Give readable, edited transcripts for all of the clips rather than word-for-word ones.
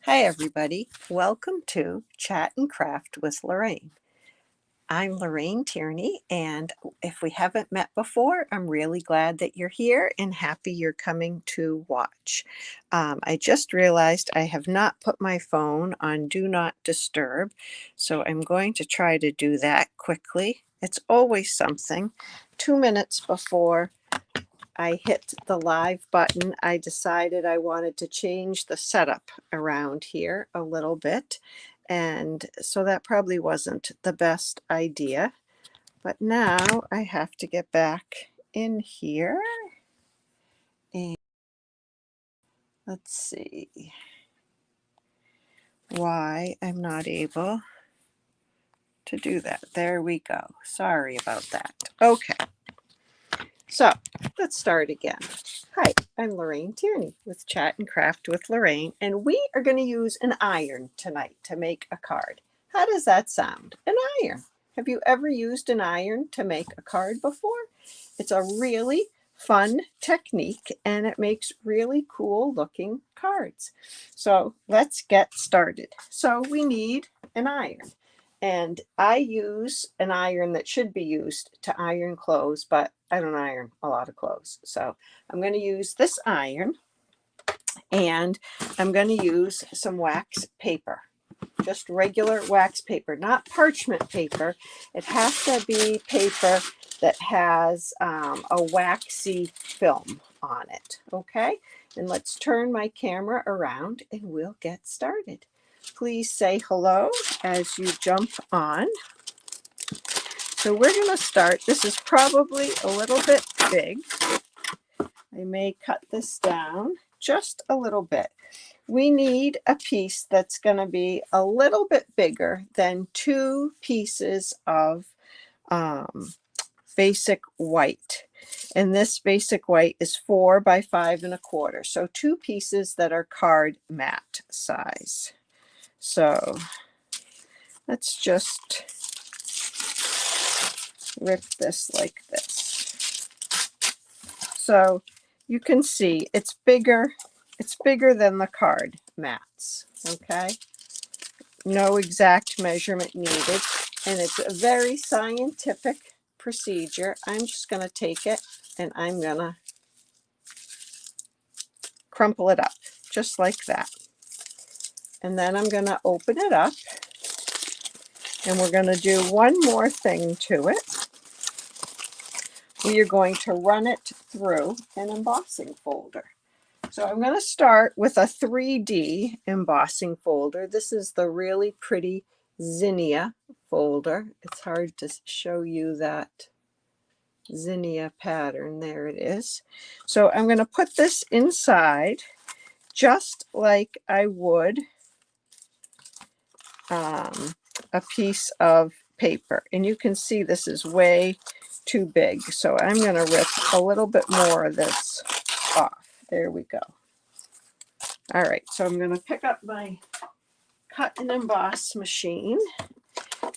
Hi, everybody. Welcome to Chat and Craft with Lorraine. I'm Lorraine Tierney, and if we haven't met before, I'm really glad that you're here and happy you're coming to watch. I just realized I have not put my phone on Do Not Disturb, so I'm going to try to do that quickly. It's always something. 2 minutes before I hit the live button, I decided I wanted to change the setup around here a little bit. And so that probably wasn't the best idea. But now I have to get back in here. And let's see why I'm not able to do that. There we go. Sorry about that. Okay. So let's start again. Hi, I'm Lorraine Tierney with Chat and Craft with Lorraine, and we are going to use an iron tonight to make a card. How does that sound? An iron. Have you ever used an iron to make a card before? It's a really fun technique and it makes really cool looking cards. So let's get started. So we need an iron. And I use an iron that should be used to iron clothes, but I don't iron a lot of clothes. So I'm going to use this iron, and I'm going to use some wax paper, just regular wax paper, not parchment paper. It has to be paper that has a waxy film on it. Okay, and let's turn my camera around and we'll get started. Please say hello as you jump on. So we're going to start. This is probably a little bit big. I may cut this down just a little bit. We need a piece that's going to be a little bit bigger than 2 pieces of basic white. And this basic white is 4 by 5 1/4. So 2 pieces that are card mat size. So let's just rip this like this. So you can see it's bigger than the card mats. Okay, no exact measurement needed, and it's a very scientific procedure. I'm just going to take it and I'm going to crumple it up just like that, and then I'm going to open it up, and we're going to do one more thing to it. We are going to run it through an embossing folder. So I'm going to start with a 3D embossing folder. This is the really pretty zinnia folder. It's hard to show you that zinnia pattern. There it is. So I'm going to put this inside just like I would a piece of paper. And you can see this is way too big. So I'm going to rip a little bit more of this off. There we go. All right, so I'm going to pick up my cut and emboss machine,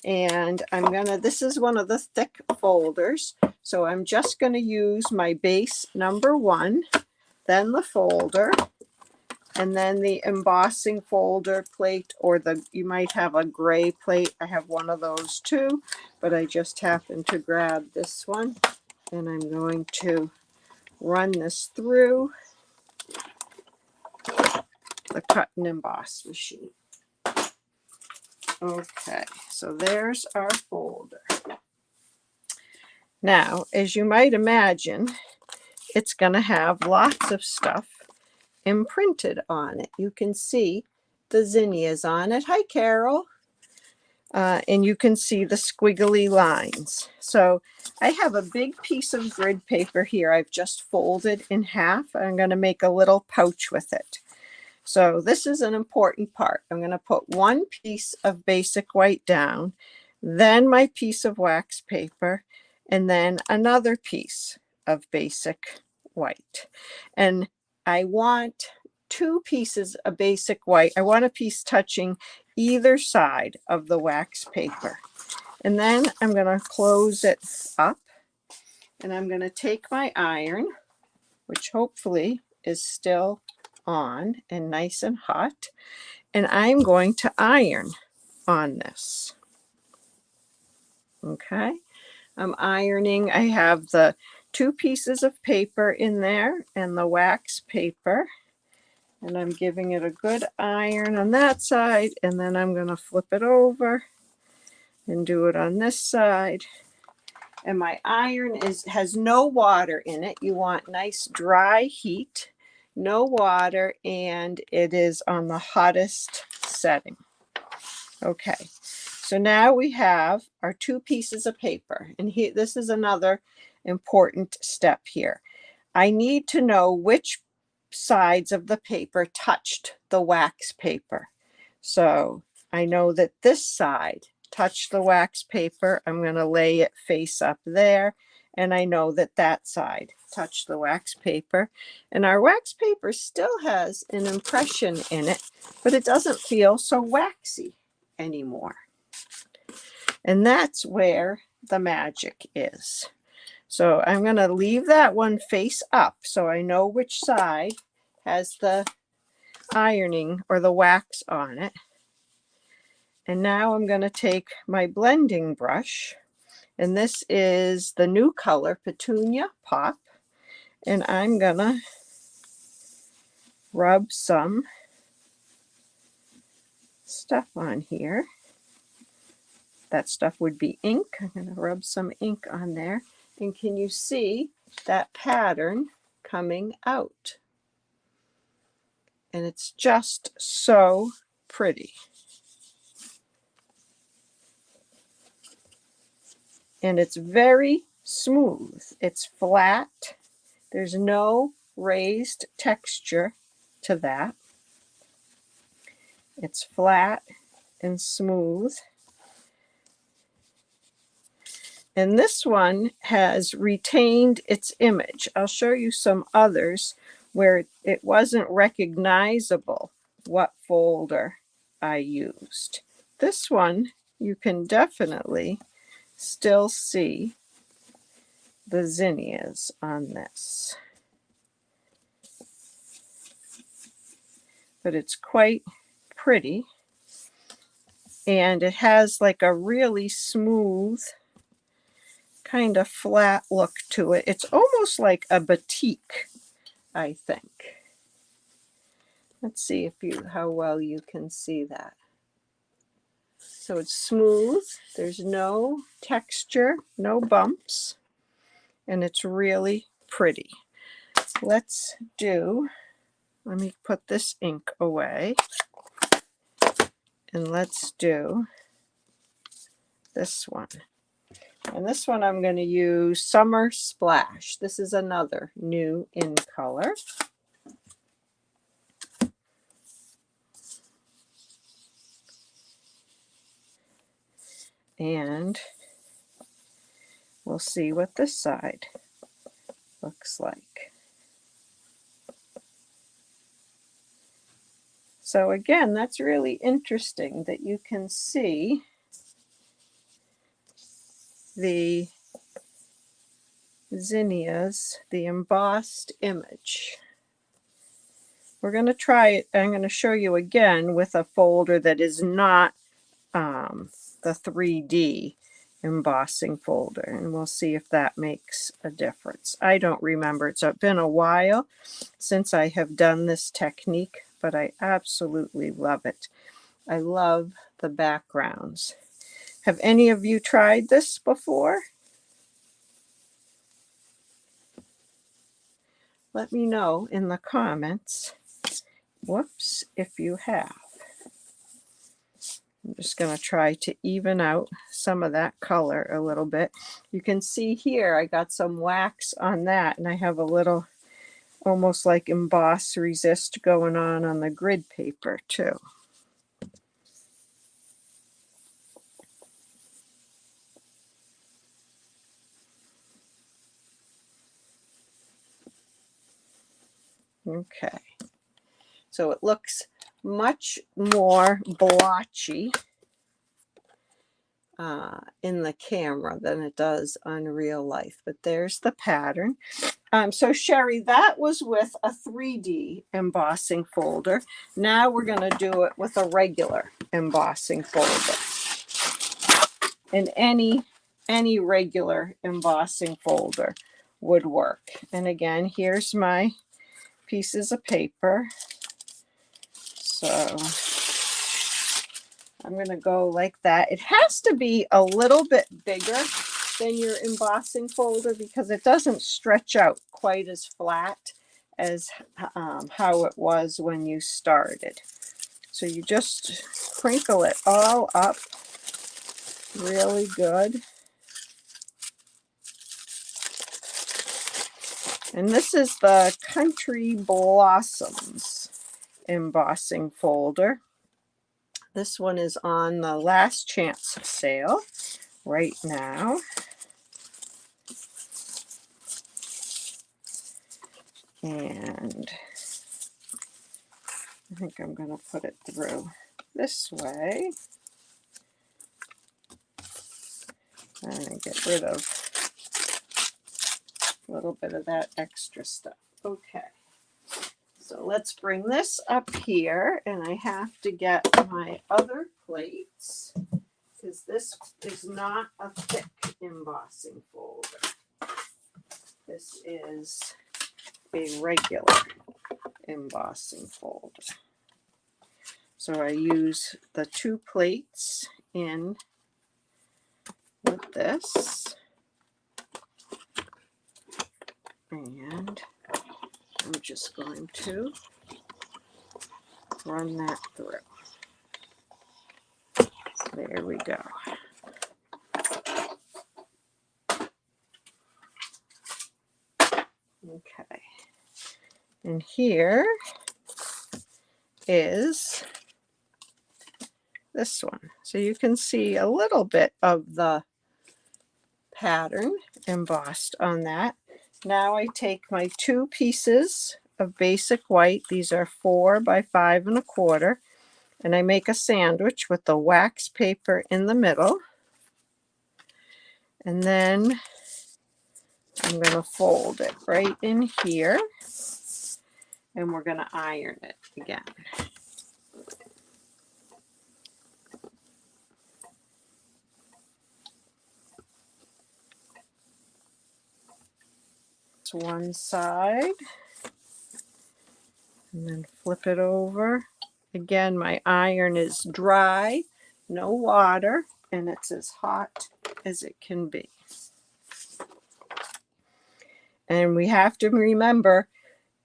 and this is one of the thick folders, so I'm just going to use my base number 1, then the folder, and then the embossing folder plate, or you might have a gray plate. I have one of those too, but I just happened to grab this one, and I'm going to run this through the cut and emboss machine. Okay, so there's our folder. Now, as you might imagine, it's going to have lots of stuff imprinted on it. You can see the zinnias on it. Hi, Carol. And you can see the squiggly lines. So I have a big piece of grid paper here I've just folded in half. I'm going to make a little pouch with it. So this is an important part. I'm going to put one piece of basic white down, then my piece of wax paper, and then another piece of basic white. And I want 2 pieces of basic white. I want a piece touching either side of the wax paper. And then I'm going to close it up, and I'm going to take my iron, which hopefully is still on and nice and hot, and I'm going to iron on this. Okay, I'm ironing. I have the 2 pieces of paper in there and the wax paper, and I'm giving it a good iron on that side, and then I'm going to flip it over and do it on this side. And my iron has no water in it. You want nice dry heat, no water, and it is on the hottest setting. Okay, so now we have our 2 pieces of paper, and here, this is another important step here. I need to know which sides of the paper touched the wax paper. So I know that this side touched the wax paper. I'm going to lay it face up there, and I know that that side touched the wax paper. And our wax paper still has an impression in it, but it doesn't feel so waxy anymore. And that's where the magic is. So I'm going to leave that one face up so I know which side has the ironing or the wax on it. And now I'm going to take my blending brush, and this is the new color Petunia Pop, and I'm going to rub some stuff on here. That stuff would be ink. I'm going to rub some ink on there. And can you see that pattern coming out? And it's just so pretty. And it's very smooth. It's flat. There's no raised texture to that. It's flat and smooth. And this one has retained its image. I'll show you some others where it wasn't recognizable what folder I used. This one, you can definitely still see the zinnias on this. But it's quite pretty. And it has like a really smooth, kind of flat look to it. It's almost like a batik, I think. Let's see how well you can see that. So it's smooth, there's no texture, no bumps, and it's really pretty. Let me put this ink away, and let's do this one. And this one I'm going to use Summer Splash. This is another new in color. And we'll see what this side looks like. So again, that's really interesting that you can see the zinnias, the embossed image. We're going to try it. I'm going to show you again with a folder that is not the 3D embossing folder, and we'll see if that makes a difference. I don't remember. It's been a while since I have done this technique, but I absolutely love it. I love the backgrounds. Have any of you tried this before? Let me know in the comments, whoops, if you have. I'm just going to try to even out some of that color a little bit. You can see here I got some wax on that, and I have a little almost like emboss resist going on the grid paper too. Okay, so it looks much more blotchy in the camera than it does on real life. But there's the pattern. So Sherry, that was with a 3D embossing folder. Now we're going to do it with a regular embossing folder. And any regular embossing folder would work. And again, here's my pieces of paper. So I'm going to go like that. It has to be a little bit bigger than your embossing folder because it doesn't stretch out quite as flat as how it was when you started. So you just crinkle it all up really good. And this is the Country Blossoms embossing folder. This one is on the last chance sale right now. And I think I'm going to put it through this way. And get rid of a little bit of that extra stuff. Okay. So let's bring this up here, and I have to get my other plates because this is not a thick embossing folder. This is a regular embossing folder. So I use the 2 plates in with this, and I'm just going to run that through. There we go. Okay. And here is this one. So you can see a little bit of the pattern embossed on that. Now I take my 2 pieces of basic white. These are 4 by 5 1/4. And I make a sandwich with the wax paper in the middle. And then I'm going to fold it right in here. And we're going to iron it again. It's one side. And then flip it over. Again, my iron is dry, no water, and it's as hot as it can be. And we have to remember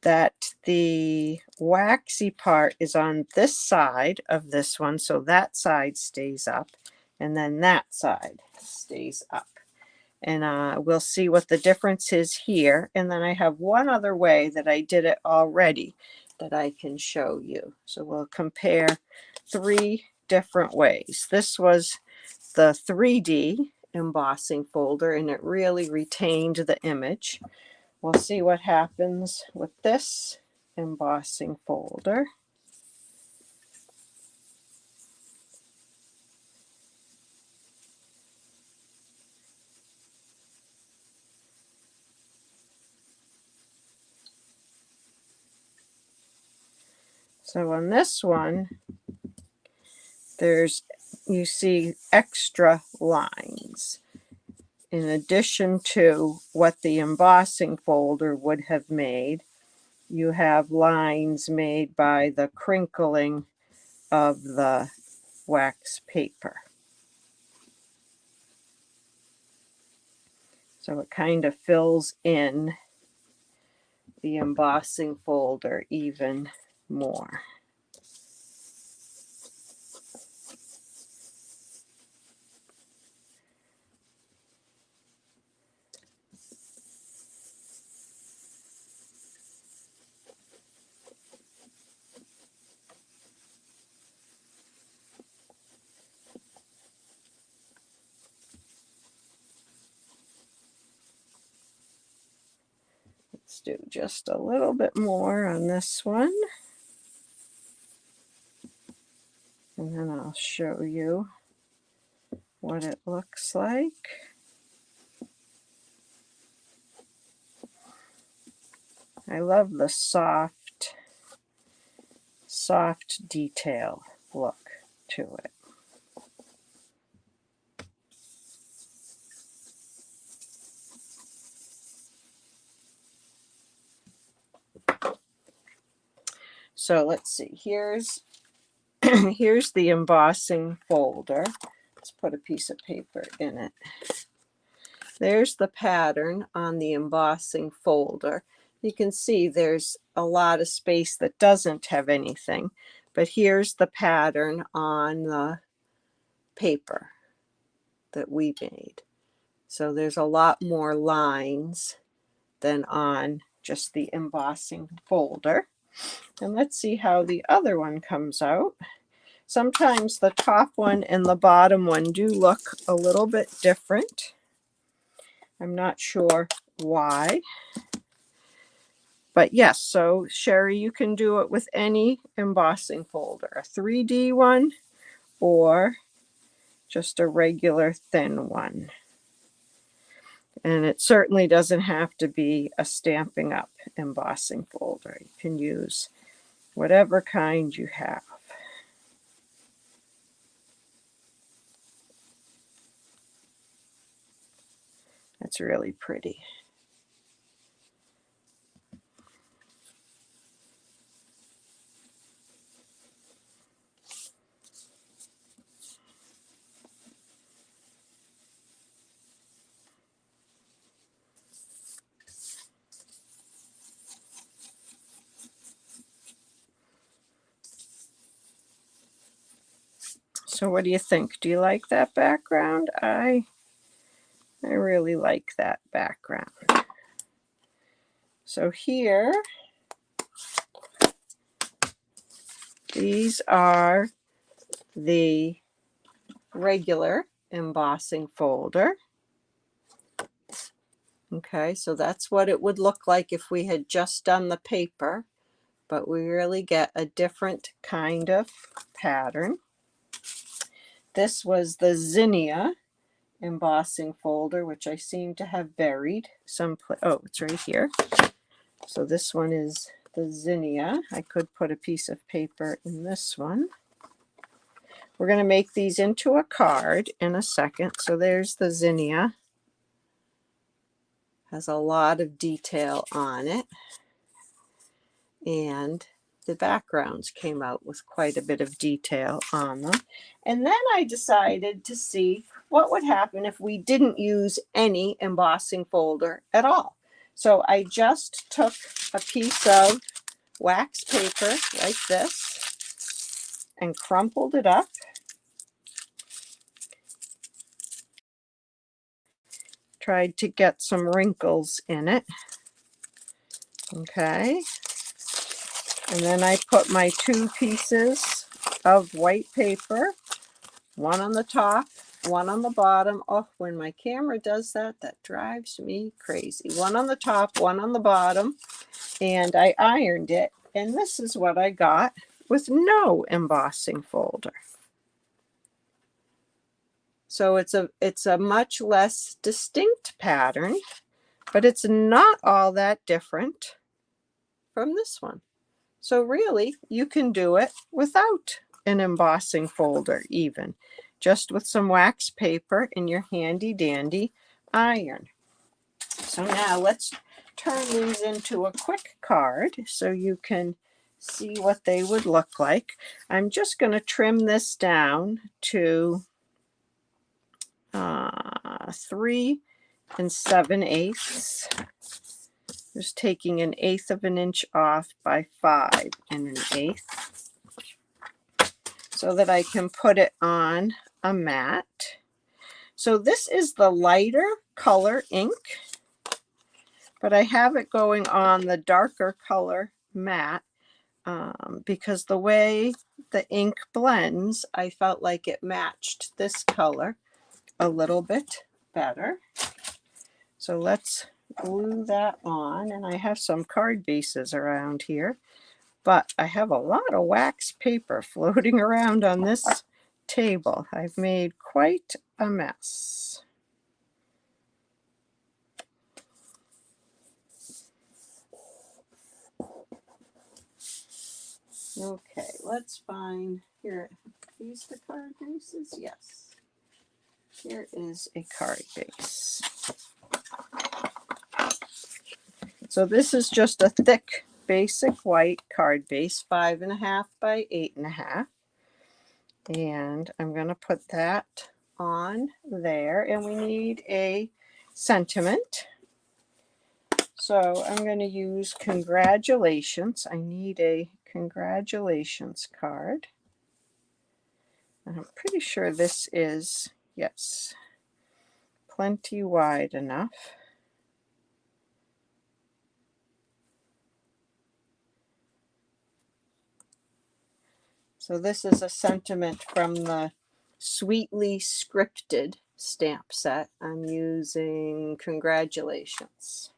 that the waxy part is on this side of this one, so that side stays up, and then that side stays up. And we'll see what the difference is here. And then I have one other way that I did it already that I can show you. So we'll compare 3 different ways. This was the 3D embossing folder, and it really retained the image. We'll see what happens with this embossing folder. So on this one, you see extra lines in addition to what the embossing folder would have made. You have lines made by the crinkling of the wax paper. So it kind of fills in the embossing folder even more. Let's do just a little bit more on this one. And then I'll show you what it looks like. I love the soft detail look to it. So let's see, here's here's the embossing folder. Let's put a piece of paper in it. There's the pattern on the embossing folder. You can see there's a lot of space that doesn't have anything, but here's the pattern on the paper that we made. So there's a lot more lines than on just the embossing folder. And let's see how the other one comes out. Sometimes the top one and the bottom one do look a little bit different. I'm not sure why. But yes, so Sherry, you can do it with any embossing folder, a 3D one or just a regular thin one. And it certainly doesn't have to be a Stampin' Up! Embossing folder. You can use whatever kind you have. That's really pretty. So what do you think? Do you like that background? I really like that background. So here, these are the regular embossing folder. Okay, so that's what it would look like if we had just done the paper, but we really get a different kind of pattern. This was the zinnia embossing folder, which I seem to have buried someplace. Oh, it's right here. So this one is the zinnia. I could put a piece of paper in this one. We're going to make these into a card in a second. So there's the zinnia. Has a lot of detail on it. And the backgrounds came out with quite a bit of detail on them. And then I decided to see what would happen if we didn't use any embossing folder at all. So I just took a piece of wax paper like this and crumpled it up. Tried to get some wrinkles in it. Okay. And then I put my two pieces of white paper, one on the top, one on the bottom. Oh, when my camera does that, that drives me crazy. One on the top, one on the bottom, and I ironed it. And this is what I got with no embossing folder. So it's a much less distinct pattern, but it's not all that different from this one. So really, you can do it without an embossing folder even, just with some wax paper and your handy dandy iron. So now let's turn these into a quick card so you can see what they would look like. I'm just going to trim this down to 3 7/8. Just taking 1/8 of an inch off by 5 1/8 so that I can put it on a mat. So this is the lighter color ink, but I have it going on the darker color mat because the way the ink blends, I felt like it matched this color a little bit better. So let's glue that on, and I have some card bases around here, but I have a lot of wax paper floating around on this table. I've made quite a mess. Okay, let's find here. These the card bases? Yes. Here is a card base. So this is just a thick, basic white card base, 5.5 by 8.5. And I'm going to put that on there. And we need a sentiment. So I'm going to use congratulations. I need a congratulations card. And I'm pretty sure this is, yes, plenty wide enough. So this is a sentiment from the Sweetly Scripted stamp set. I'm using congratulations.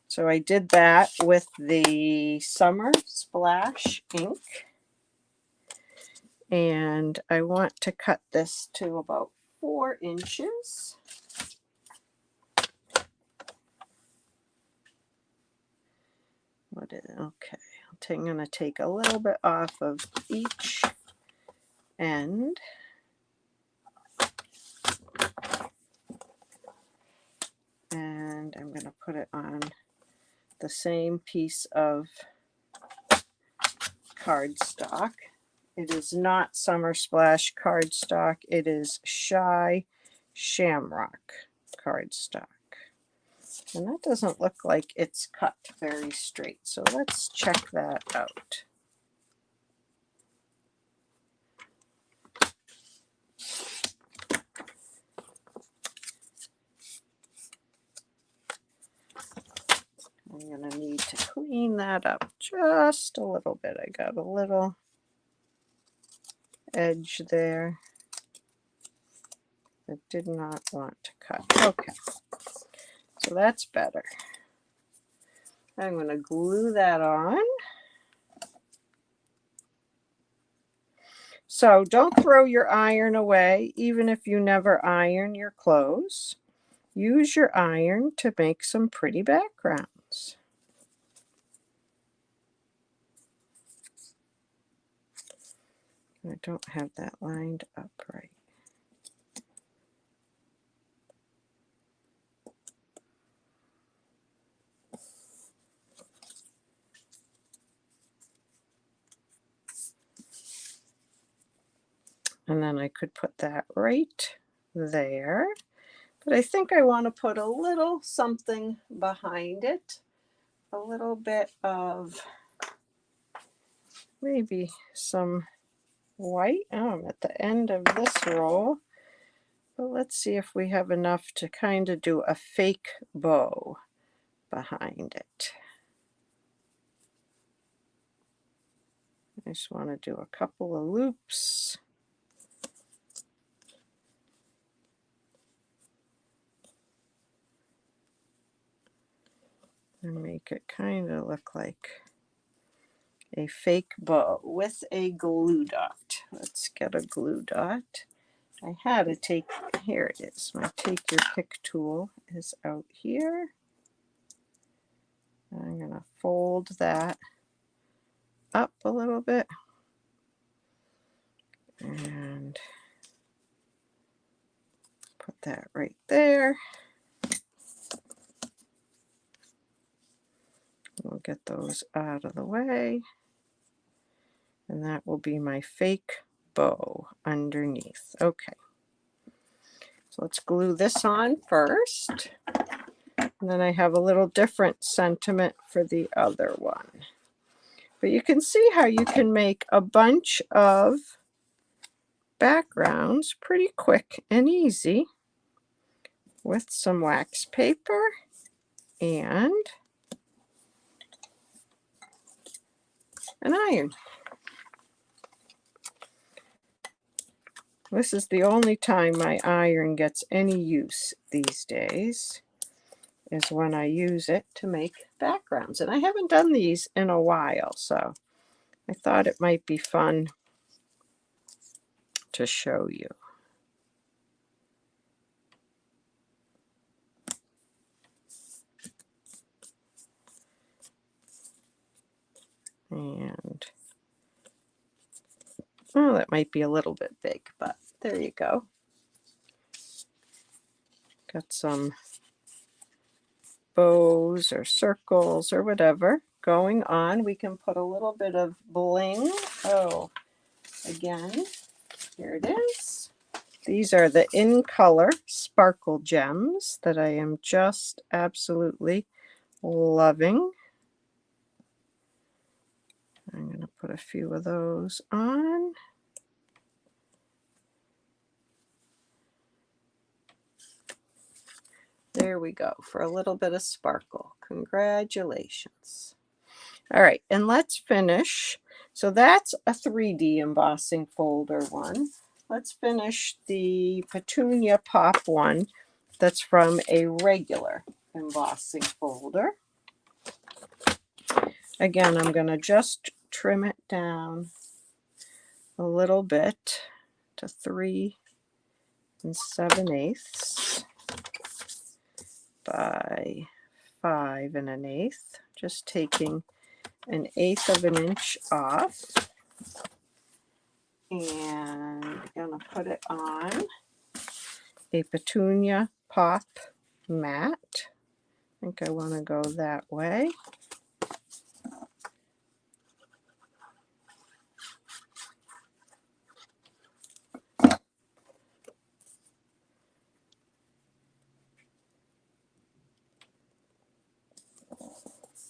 So I did that with the Summer Splash ink. And I want to cut this to about 4 inches. What is it? Okay, I'm going to take a little bit off of each end. And I'm going to put it on the same piece of cardstock. It is not Summer Splash cardstock. It is Shy Shamrock cardstock. And that doesn't look like it's cut very straight. So let's check that out. I'm going to need to clean that up just a little bit. I got a little edge there that did not want to cut. Okay, so that's better. I'm going to glue that on. So don't throw your iron away, even if you never iron your clothes. Use your iron to make some pretty backgrounds. I don't have that lined up right. And then I could put that right there. But I think I want to put a little something behind it. A little bit of maybe some white. Oh, I'm at the end of this roll. But let's see if we have enough to kind of do a fake bow behind it. I just want to do a couple of loops. And make it kind of look like a fake bow with a glue dot. Let's get a glue dot. I had to take, here it is, my take your pick tool is out here. I'm going to fold that up a little bit and put that right there. We'll get those out of the way. And that will be my fake bow underneath. Okay. So let's glue this on first. And then I have a little different sentiment for the other one. But you can see how you can make a bunch of backgrounds pretty quick and easy with some wax paper and an iron. This is the only time my iron gets any use these days, is when I use it to make backgrounds. And I haven't done these in a while, so I thought it might be fun to show you. And oh, that might be a little bit big, but there you go. Got some bows or circles or whatever going on. We can put a little bit of bling. Oh, again, here it is. These are the In Color Sparkle Gems that I am just absolutely loving. I'm going to put a few of those on. There we go, for a little bit of sparkle. Congratulations. All right, and let's finish. So that's a 3D embossing folder one. Let's finish the Petunia Pop one that's from a regular embossing folder. Again, I'm going to just trim it down a little bit to 3 7/8 by 5 1/8, just taking 1/8 of an inch off, and I'm going to put it on a Petunia Pop mat. I think I want to go that way.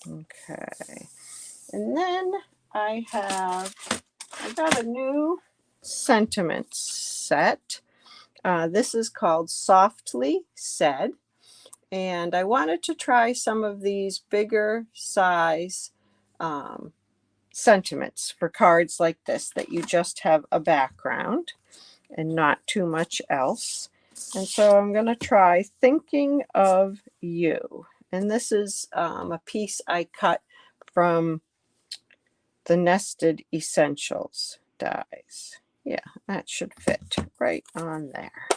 Okay, and then I got a new sentiment set. This is called Softly Said, and I wanted to try some of these bigger size sentiments for cards like this that you just have a background and not too much else. And so I'm going to try Thinking of You. And this is a piece I cut from the Nested Essentials dies. Yeah, that should fit right on there.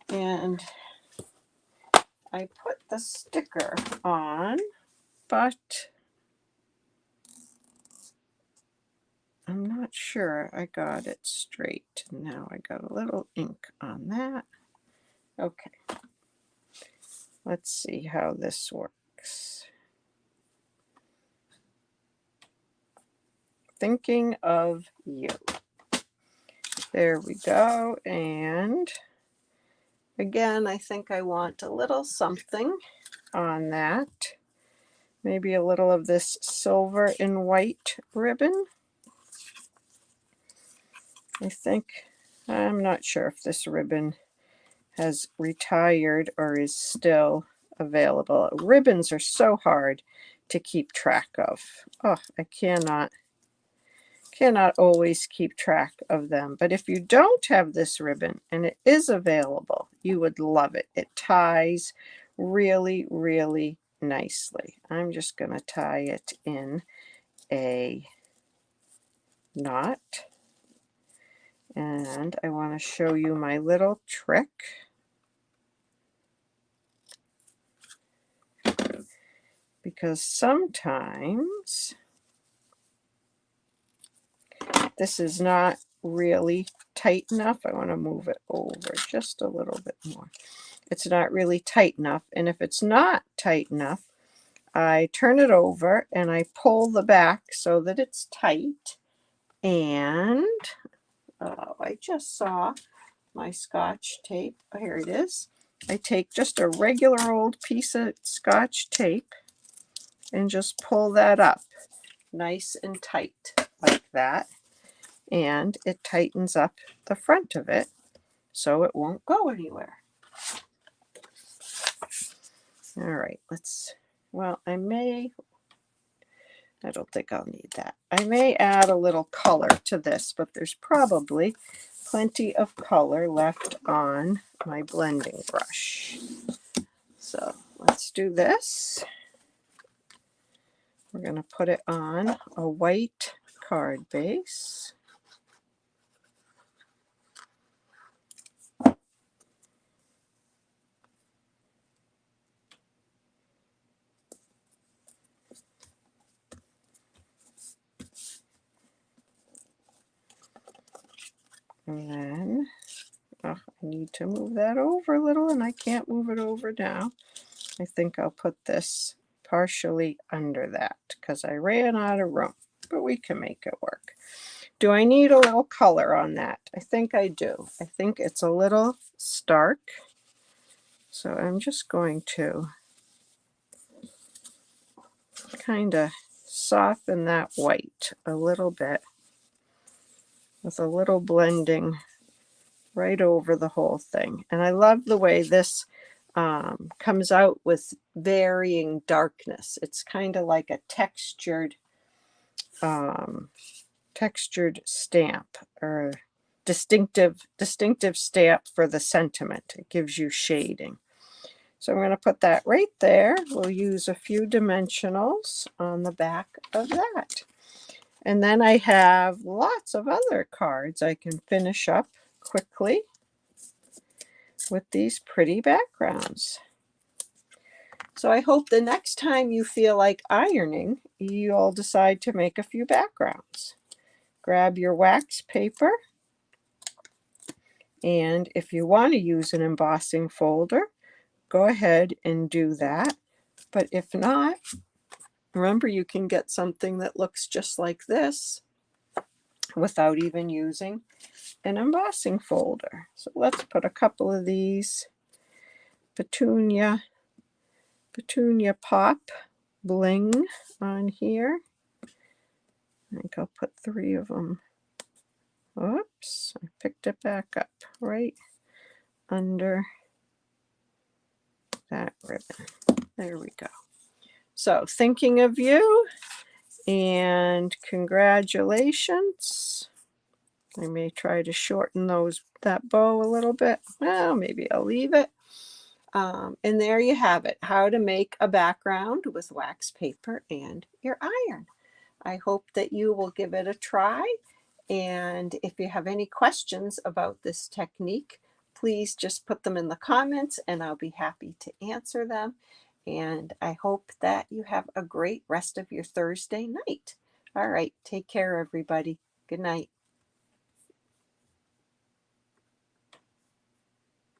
And I put the sticker on, but I'm not sure I got it straight. Now I got a little ink on that. Okay. Let's see how this works. Thinking of You. There we go. And again, I think I want a little something on that. Maybe a little of this silver and white ribbon. I think, I'm not sure if this ribbon has retired or is still available. Ribbons are so hard to keep track of. Oh, I cannot always keep track of them. But if you don't have this ribbon and it is available, you would love it. It ties really, really nicely. I'm just going to tie it in a knot. And I want to show you my little trick. Because sometimes this is not really tight enough. I want to move it over just a little bit more. It's not really tight enough. And if it's not tight enough, I turn it over and I pull the back so that it's tight. And I just saw my Scotch tape. Here it is. I take just a regular old piece of Scotch tape and just pull that up nice and tight like that. And it tightens up the front of it so it won't go anywhere. All right, I don't think I'll need that. I may add a little color to this, but there's probably plenty of color left on my blending brush. So let's do this. We're going to put it on a white card base. And then, I need to move that over a little, and I can't move it over now. I think I'll put this partially under that because I ran out of room, but we can make it work. Do I need a little color on that? I think I do. I think it's a little stark. So I'm just going to kind of soften that white a little bit with a little blending right over the whole thing. And I love the way this comes out with varying darkness. It's kind of like a textured stamp, or distinctive stamp for the sentiment. It gives you shading. So I'm going to put that right there. We'll use a few dimensionals on the back of that. And then I have lots of other cards I can finish up quickly with these pretty backgrounds. So I hope the next time you feel like ironing, you'll decide to make a few backgrounds. Grab your wax paper, and if you want to use an embossing folder, go ahead and do that. But if not, remember, you can get something that looks just like this without even using an embossing folder. So let's put a couple of these petunia pop bling on here. I think I'll put 3 of them. Oops, I picked it back up right under that ribbon. There we go. So thinking of you, and congratulations. I may try to shorten that bow a little bit. Well, maybe I'll leave it. And there you have it, how to make a background with wax paper and your iron. I hope that you will give it a try. And if you have any questions about this technique, please just put them in the comments and I'll be happy to answer them. And I hope that you have a great rest of your Thursday night. All right, take care, everybody. Good night.